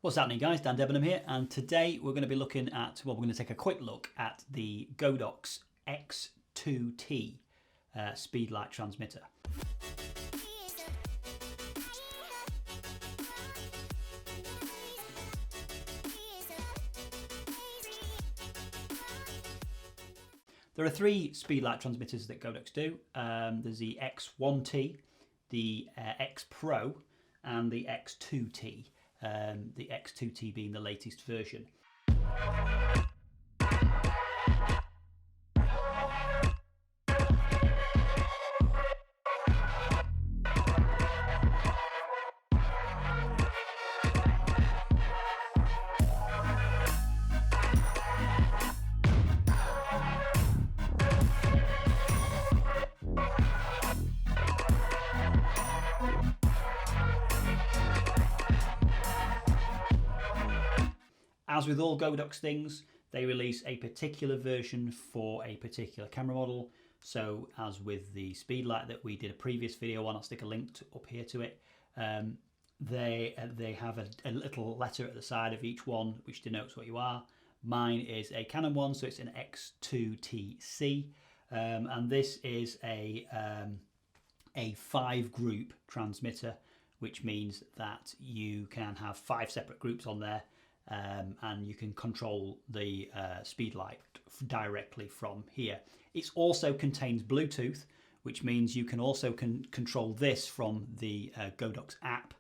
What's happening, guys? Dan Debenham here, and today we're going to be looking at, well, we're going to take a quick look at the Godox X2T Speedlight transmitter. There are three Speedlight transmitters that Godox do. There's the X1T, the X Pro, and the X2T. The X2T being the latest version. As with all Godox things, they release a particular version for a particular camera model. So as with the Speedlight that we did a previous video on, I'll stick a link up here to it. They have a little letter at the side of each one which denotes what you are. Mine is a Canon one, so it's an X2Tc, and this is a 5-group transmitter, which means that you can have 5 separate groups on there. And you can control the Speedlight directly from here. It also contains Bluetooth, which means you can also control this from the Godox app,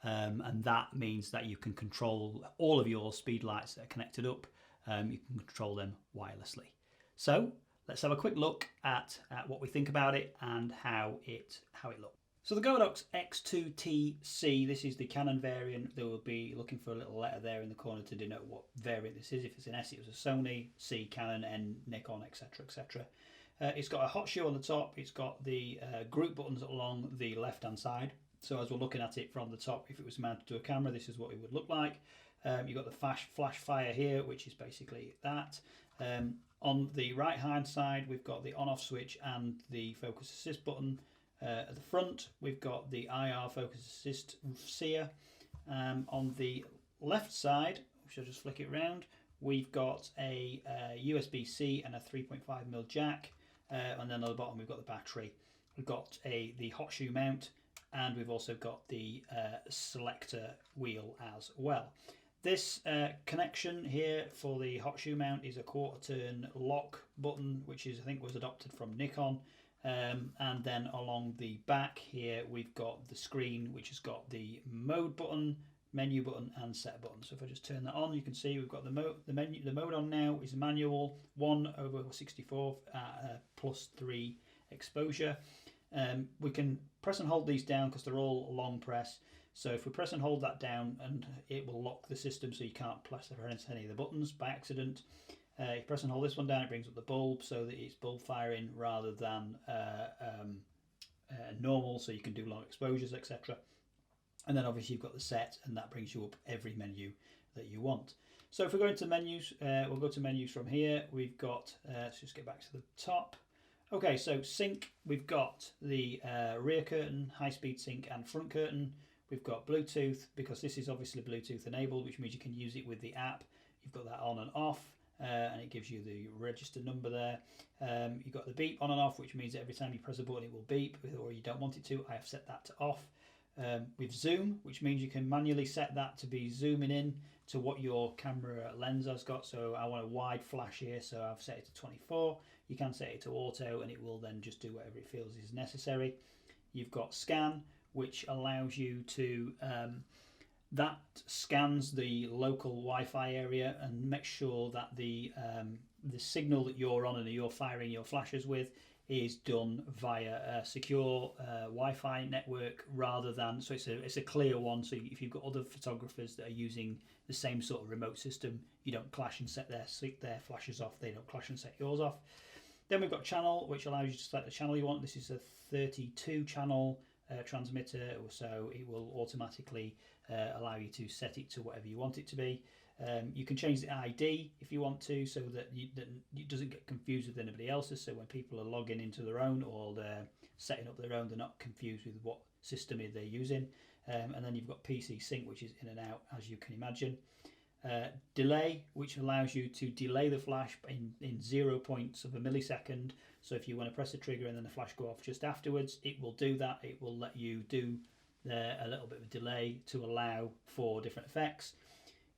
and that means that you can control all of your Speedlights that are connected up. You can control them wirelessly. So let's have a quick look at what we think about it and how it looks. So the Godox X2Tc, this is the Canon variant. There will be looking for a little letter there in the corner to denote what variant this is. If it's an S, it was a Sony, C, Canon, N, Nikon, etc, etc. It's got a hot shoe on the top. It's got the group buttons along the left-hand side. So as we're looking at it from the top, if it was mounted to a camera, this is what it would look like. You've got the flash fire here, which is basically that. On the right-hand side, we've got the on-off switch and the focus assist button. At the front, we've got the IR focus assist seer. On the left side, which I'll just flick it around, we've got a USB-C and a 3.5mm jack. And then on the bottom, we've got the battery. We've got the hot shoe mount, and we've also got the selector wheel as well. This connection here for the hot shoe mount is a 1/4 turn lock button, which I think was adopted from Nikon. And then along the back here we've got the screen, which has got the mode button, menu button and set button. So if I just turn that on, you can see we've got the mode on now is manual 1/64 +3 exposure. We can press and hold these down because they're all long press. So if we press and hold that down, and it will lock the system so you can't press any of the buttons by accident. You press and hold this one down, it brings up the bulb so that it's bulb firing rather than normal, so you can do long exposures, etc. And then obviously you've got the set, and that brings you up every menu that you want. So if we go into menus, we'll go to menus from here. We've got, let's just get back to the top. Okay, so sync, we've got the rear curtain, high-speed sync and front curtain. We've got Bluetooth, because this is obviously Bluetooth enabled, which means you can use it with the app. You've got that on and off. And it gives you the register number there. You've got the beep on and off, which means that every time you press a button it will beep, or you don't want it to. I have set that to off. With zoom, which means you can manually set that to be zooming in to what your camera lens has got. So I want a wide flash here, so I've set it to 24. You can set it to auto, and it will then just do whatever it feels is necessary. You've got scan, which allows you to that scans the local Wi-Fi area and makes sure that the signal that you're on and that you're firing your flashes with is done via a secure Wi-Fi network rather than, so it's a clear one. So if you've got other photographers that are using the same sort of remote system, you don't clash and set their flashes off. They don't clash and set yours off. Then we've got channel, which allows you to select the channel you want. This is a 32 channel transmitter, so it will automatically allow you to set it to whatever you want it to be. You can change the ID if you want to, so that it doesn't get confused with anybody else's, so when people are logging into their own or they're setting up their own, they're not confused with what system they're using. and then you've got PC sync, which is in and out, as you can imagine. Delay, which allows you to delay the flash in 0 points of a millisecond. So if you want to press the trigger and then the flash go off just afterwards, it will do that. It will let you do a little bit of a delay to allow for different effects.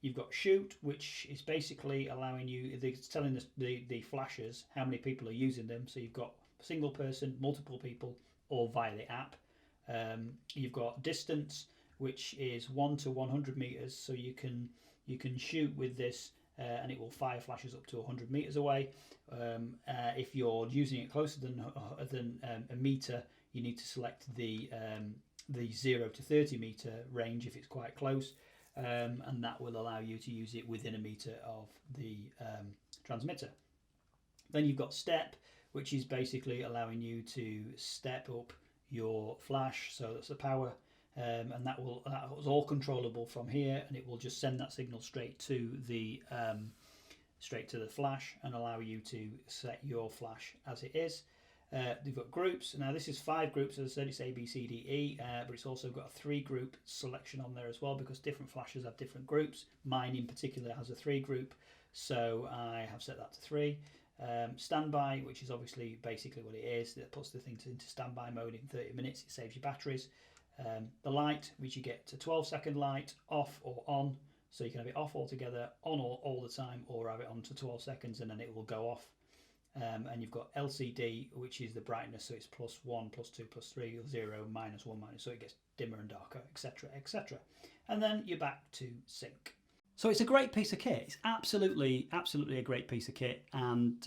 You've got shoot, which is basically allowing you, it's telling the flashers how many people are using them. So you've got single person, multiple people, or via the app. You've got distance, which is 1 to 100 meters. So you can shoot with this and it will fire flashes up to 100 meters away. If you're using it closer than a meter, you need to select the 0 to 30 meter range if it's quite close, and that will allow you to use it within a meter of the transmitter. Then you've got step, which is basically allowing you to step up your flash, so that's the power. And that was all controllable from here, and it will just send that signal straight to the flash and allow you to set your flash as it is. You've got groups. Now this is 5 groups, as I said, it's A, B, C, D, E, but it's also got a 3-group selection on there as well, because different flashes have different groups. Mine in particular has a 3-group, so I have set that to 3. Standby, which is obviously basically what it is, that puts the thing into standby mode in 30 minutes, it saves your batteries. The light, which you get to 12-second light, off or on, so you can have it off altogether, on all the time, or have it on to 12 seconds and then it will go off. And you've got LCD, which is the brightness, so it's +1, +2, +3, 0, -1, so it gets dimmer and darker, etc, etc. And then you're back to sync. So it's a great piece of kit. It's absolutely a great piece of kit, and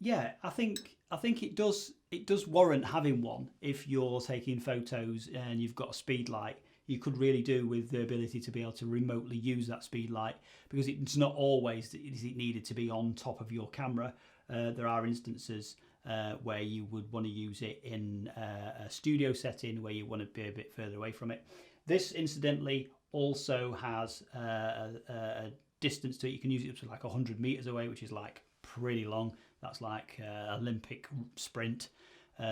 yeah, I think it does warrant having one. If you're taking photos and you've got a Speedlight, you could really do with the ability to be able to remotely use that Speedlight, because it's not always that it needed to be on top of your camera. There are instances where you would want to use it in a studio setting where you want to be a bit further away from it. This, incidentally, also has a distance to it. You can use it up to like 100 meters away, which is like pretty long. That's like Olympic sprint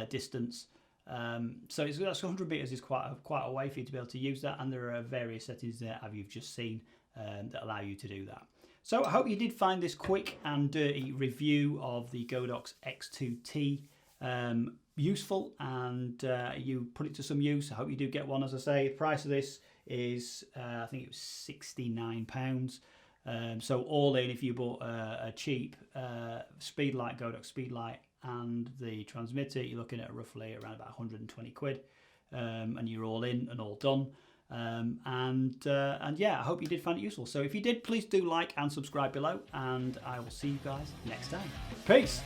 distance. So that's 100 meters is quite a way for you to be able to use that, and there are various settings there, as you've just seen, that allow you to do that. So I hope you did find this quick and dirty review of the Godox X2T useful, and you put it to some use. I hope you do get one. As I say, the price of this is I think it was £69. So all in, if you bought a cheap Speedlight, Godox Speedlight, and the transmitter, you're looking at roughly around about 120 quid, and you're all in and all done. And yeah, I hope you did find it useful. So if you did, please do like and subscribe below, and I will see you guys next time. Peace.